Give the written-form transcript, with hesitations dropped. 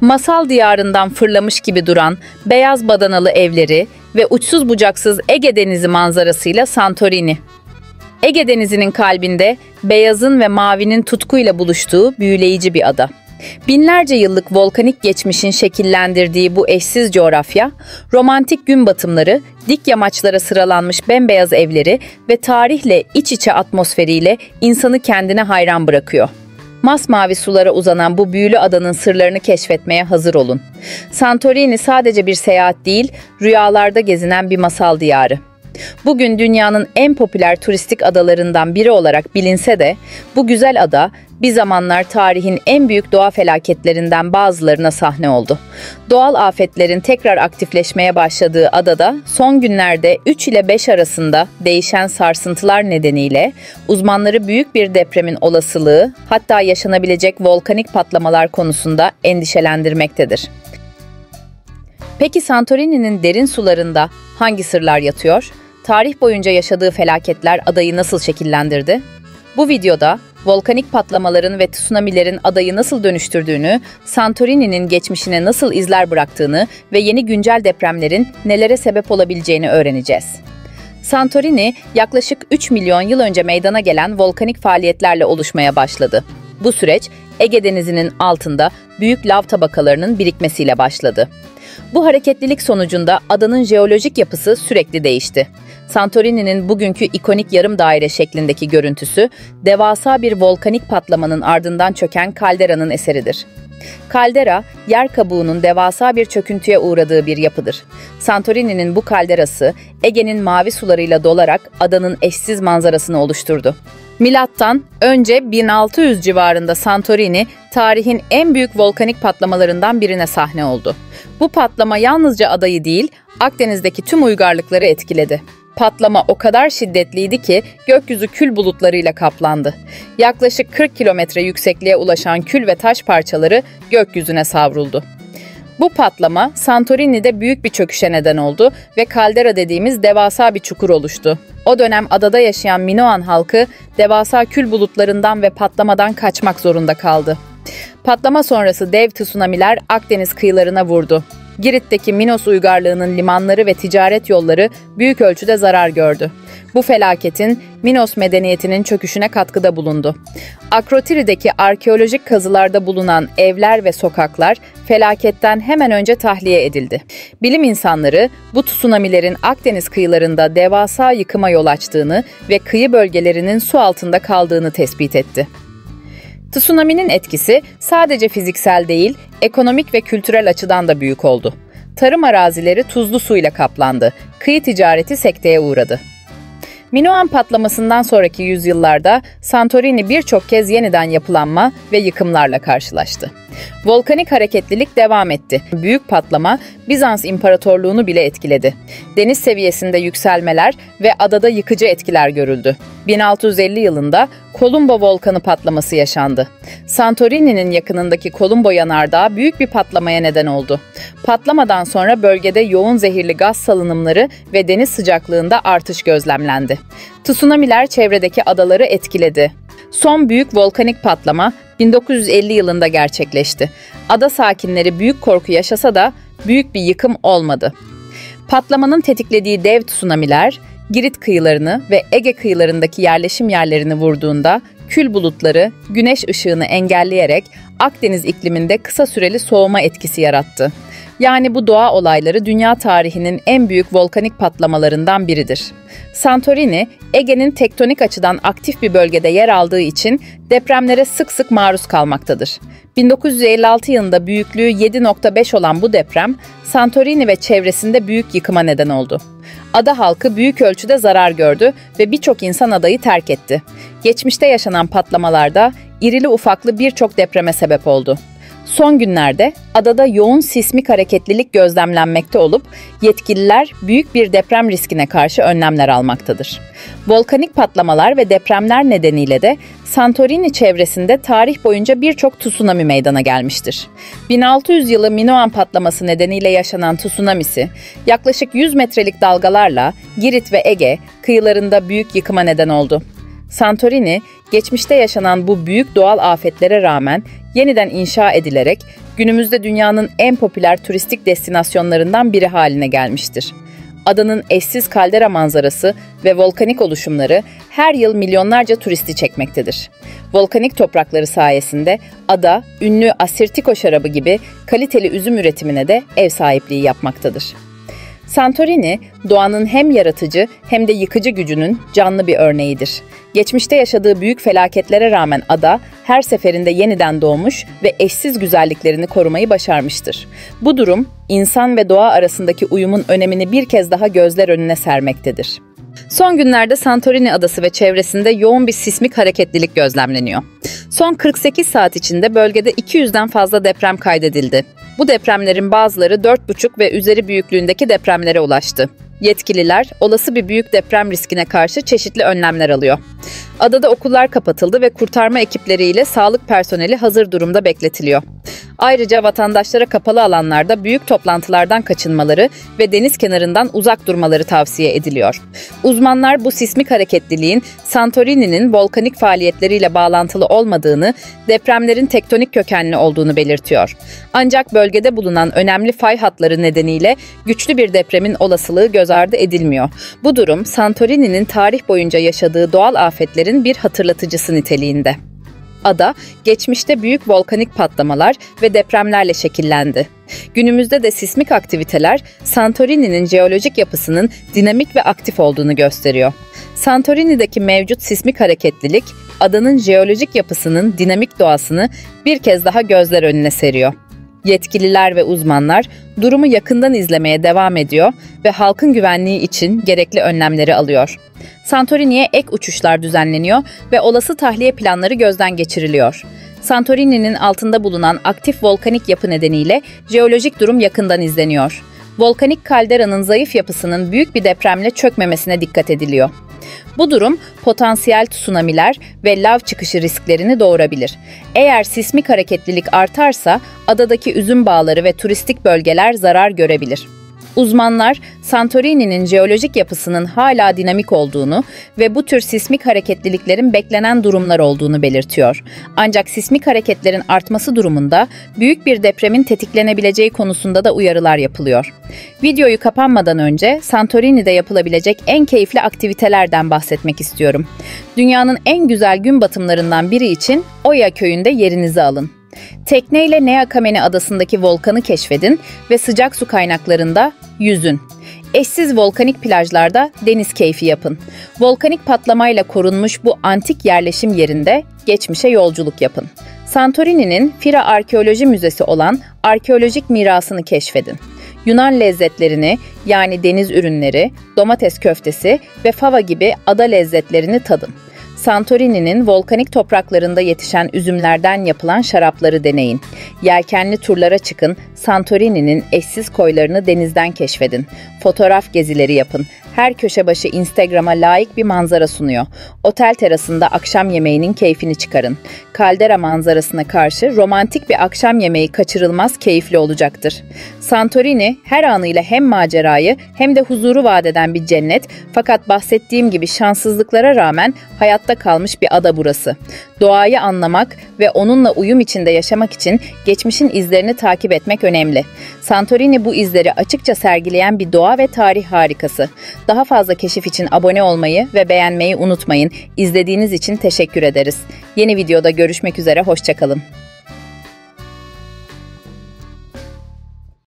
Masal diyarından fırlamış gibi duran beyaz badanalı evleri ve uçsuz bucaksız Ege Denizi manzarasıyla Santorini. Ege Denizi'nin kalbinde beyazın ve mavinin tutkuyla buluştuğu büyüleyici bir ada. Binlerce yıllık volkanik geçmişin şekillendirdiği bu eşsiz coğrafya, romantik gün batımları, dik yamaçlara sıralanmış bembeyaz evleri ve tarihle iç içe atmosferiyle insanı kendine hayran bırakıyor. Masmavi sulara uzanan bu büyülü adanın sırlarını keşfetmeye hazır olun. Santorini sadece bir seyahat değil, rüyalarda gezinen bir masal diyarı. Bugün dünyanın en popüler turistik adalarından biri olarak bilinse de bu güzel ada bir zamanlar tarihin en büyük doğa felaketlerinden bazılarına sahne oldu. Doğal afetlerin tekrar aktifleşmeye başladığı adada son günlerde 3 ile 5 arasında değişen sarsıntılar nedeniyle uzmanları büyük bir depremin olasılığı, hatta yaşanabilecek volkanik patlamalar konusunda endişelendirmektedir. Peki Santorini'nin derin sularında hangi sırlar yatıyor? Tarih boyunca yaşadığı felaketler adayı nasıl şekillendirdi? Bu videoda volkanik patlamaların ve tsunamilerin adayı nasıl dönüştürdüğünü, Santorini'nin geçmişine nasıl izler bıraktığını ve yeni güncel depremlerin nelere sebep olabileceğini öğreneceğiz. Santorini, yaklaşık 3 milyon yıl önce meydana gelen volkanik faaliyetlerle oluşmaya başladı. Bu süreç, Ege Denizi'nin altında büyük lav tabakalarının birikmesiyle başladı. Bu hareketlilik sonucunda adanın jeolojik yapısı sürekli değişti. Santorini'nin bugünkü ikonik yarım daire şeklindeki görüntüsü, devasa bir volkanik patlamanın ardından çöken kalderanın eseridir. Kaldera, yer kabuğunun devasa bir çöküntüye uğradığı bir yapıdır. Santorini'nin bu kalderası, Ege'nin mavi sularıyla dolarak adanın eşsiz manzarasını oluşturdu. Milattan önce 1600 civarında Santorini, tarihin en büyük volkanik patlamalarından birine sahne oldu. Bu patlama yalnızca adayı değil, Akdeniz'deki tüm uygarlıkları etkiledi. Patlama o kadar şiddetliydi ki gökyüzü kül bulutlarıyla kaplandı. Yaklaşık 40 kilometre yüksekliğe ulaşan kül ve taş parçaları gökyüzüne savruldu. Bu patlama Santorini'de büyük bir çöküşe neden oldu ve kaldera dediğimiz devasa bir çukur oluştu. O dönem adada yaşayan Minoan halkı devasa kül bulutlarından ve patlamadan kaçmak zorunda kaldı. Patlama sonrası dev tsunamiler Akdeniz kıyılarına vurdu. Girit'teki Minos uygarlığının limanları ve ticaret yolları büyük ölçüde zarar gördü. Bu felaketin Minos medeniyetinin çöküşüne katkıda bulundu. Akrotiri'deki arkeolojik kazılarda bulunan evler ve sokaklar felaketten hemen önce tahliye edildi. Bilim insanları bu tsunamilerin Akdeniz kıyılarında devasa yıkıma yol açtığını ve kıyı bölgelerinin su altında kaldığını tespit etti. Tsunami'nin etkisi sadece fiziksel değil, ekonomik ve kültürel açıdan da büyük oldu. Tarım arazileri tuzlu suyla kaplandı, kıyı ticareti sekteye uğradı. Minoan patlamasından sonraki yüzyıllarda Santorini birçok kez yeniden yapılanma ve yıkımlarla karşılaştı. Volkanik hareketlilik devam etti. Büyük patlama Bizans İmparatorluğunu bile etkiledi. Deniz seviyesinde yükselmeler ve adada yıkıcı etkiler görüldü. 1650 yılında Kolumbo volkanı patlaması yaşandı. Santorini'nin yakınındaki Kolumbo yanardağı büyük bir patlamaya neden oldu. Patlamadan sonra bölgede yoğun zehirli gaz salınımları ve deniz sıcaklığında artış gözlemlendi. Tsunamiler çevredeki adaları etkiledi. Son büyük volkanik patlama 1950 yılında gerçekleşti. Ada sakinleri büyük korku yaşasa da büyük bir yıkım olmadı. Patlamanın tetiklediği dev tsunamiler, Girit kıyılarını ve Ege kıyılarındaki yerleşim yerlerini vurduğunda kül bulutları güneş ışığını engelleyerek Akdeniz ikliminde kısa süreli soğuma etkisi yarattı. Yani bu doğa olayları dünya tarihinin en büyük volkanik patlamalarından biridir. Santorini, Ege'nin tektonik açıdan aktif bir bölgede yer aldığı için depremlere sık sık maruz kalmaktadır. 1956 yılında büyüklüğü 7.5 olan bu deprem, Santorini ve çevresinde büyük yıkıma neden oldu. Ada halkı büyük ölçüde zarar gördü ve birçok insan adayı terk etti. Geçmişte yaşanan patlamalarda irili ufaklı birçok depreme sebep oldu. Son günlerde adada yoğun sismik hareketlilik gözlemlenmekte olup yetkililer büyük bir deprem riskine karşı önlemler almaktadır. Volkanik patlamalar ve depremler nedeniyle de Santorini çevresinde tarih boyunca birçok tsunami meydana gelmiştir. 1600 yılı Minoan patlaması nedeniyle yaşanan tsunamisi yaklaşık 100 metrelik dalgalarla Girit ve Ege kıyılarında büyük yıkıma neden oldu. Santorini, geçmişte yaşanan bu büyük doğal afetlere rağmen yeniden inşa edilerek günümüzde dünyanın en popüler turistik destinasyonlarından biri haline gelmiştir. Adanın eşsiz kaldera manzarası ve volkanik oluşumları her yıl milyonlarca turisti çekmektedir. Volkanik toprakları sayesinde ada, ünlü Assyrtiko şarabı gibi kaliteli üzüm üretimine de ev sahipliği yapmaktadır. Santorini, doğanın hem yaratıcı hem de yıkıcı gücünün canlı bir örneğidir. Geçmişte yaşadığı büyük felaketlere rağmen ada, her seferinde yeniden doğmuş ve eşsiz güzelliklerini korumayı başarmıştır. Bu durum, insan ve doğa arasındaki uyumun önemini bir kez daha gözler önüne sermektedir. Son günlerde Santorini adası ve çevresinde yoğun bir sismik hareketlilik gözlemleniyor. Son 48 saat içinde bölgede 200'den fazla deprem kaydedildi. Bu depremlerin bazıları 4,5 ve üzeri büyüklüğündeki depremlere ulaştı. Yetkililer olası bir büyük deprem riskine karşı çeşitli önlemler alıyor. Adada okullar kapatıldı ve kurtarma ekipleriyle sağlık personeli hazır durumda bekletiliyor. Ayrıca vatandaşlara kapalı alanlarda büyük toplantılardan kaçınmaları ve deniz kenarından uzak durmaları tavsiye ediliyor. Uzmanlar bu sismik hareketliliğin Santorini'nin volkanik faaliyetleriyle bağlantılı olmadığını, depremlerin tektonik kökenli olduğunu belirtiyor. Ancak bölgede bulunan önemli fay hatları nedeniyle güçlü bir depremin olasılığı göz ardı edilmiyor. Bu durum Santorini'nin tarih boyunca yaşadığı doğal afetlerin bir hatırlatıcısı niteliğinde. Ada, geçmişte büyük volkanik patlamalar ve depremlerle şekillendi. Günümüzde de sismik aktiviteler Santorini'nin jeolojik yapısının dinamik ve aktif olduğunu gösteriyor. Santorini'deki mevcut sismik hareketlilik, adanın jeolojik yapısının dinamik doğasını bir kez daha gözler önüne seriyor. Yetkililer ve uzmanlar durumu yakından izlemeye devam ediyor ve halkın güvenliği için gerekli önlemleri alıyor. Santorini'ye ek uçuşlar düzenleniyor ve olası tahliye planları gözden geçiriliyor. Santorini'nin altında bulunan aktif volkanik yapı nedeniyle jeolojik durum yakından izleniyor. Volkanik kalderanın zayıf yapısının büyük bir depremle çökmemesine dikkat ediliyor. Bu durum potansiyel tsunamiler ve lav çıkışı risklerini doğurabilir. Eğer sismik hareketlilik artarsa adadaki üzüm bağları ve turistik bölgeler zarar görebilir. Uzmanlar, Santorini'nin jeolojik yapısının hala dinamik olduğunu ve bu tür sismik hareketliliklerin beklenen durumlar olduğunu belirtiyor. Ancak sismik hareketlerin artması durumunda büyük bir depremin tetiklenebileceği konusunda da uyarılar yapılıyor. Videoyu kapanmadan önce Santorini'de yapılabilecek en keyifli aktivitelerden bahsetmek istiyorum. Dünyanın en güzel gün batımlarından biri için Oya köyünde yerinizi alın. Tekneyle Nea Kameni adasındaki volkanı keşfedin ve sıcak su kaynaklarında yüzün. Eşsiz volkanik plajlarda deniz keyfi yapın. Volkanik patlamayla korunmuş bu antik yerleşim yerinde geçmişe yolculuk yapın. Santorini'nin Fira Arkeoloji Müzesi olan arkeolojik mirasını keşfedin. Yunan lezzetlerini yani deniz ürünleri, domates köftesi ve fava gibi ada lezzetlerini tadın. Santorini'nin volkanik topraklarında yetişen üzümlerden yapılan şarapları deneyin. Yelkenli turlara çıkın, Santorini'nin eşsiz koylarını denizden keşfedin. Fotoğraf gezileri yapın. Her köşe başı Instagram'a layık bir manzara sunuyor. Otel terasında akşam yemeğinin keyfini çıkarın. Kaldera manzarasına karşı romantik bir akşam yemeği kaçırılmaz keyifli olacaktır. Santorini her anıyla hem macerayı hem de huzuru vaat eden bir cennet, fakat bahsettiğim gibi şanssızlıklara rağmen hayatta kalmış bir ada burası. Doğayı anlamak ve onunla uyum içinde yaşamak için geçmişin izlerini takip etmek önemli. Santorini bu izleri açıkça sergileyen bir doğa ve tarih harikası. Daha fazla keşif için abone olmayı ve beğenmeyi unutmayın. İzlediğiniz için teşekkür ederiz. Yeni videoda görüşmek üzere, hoşça kalın.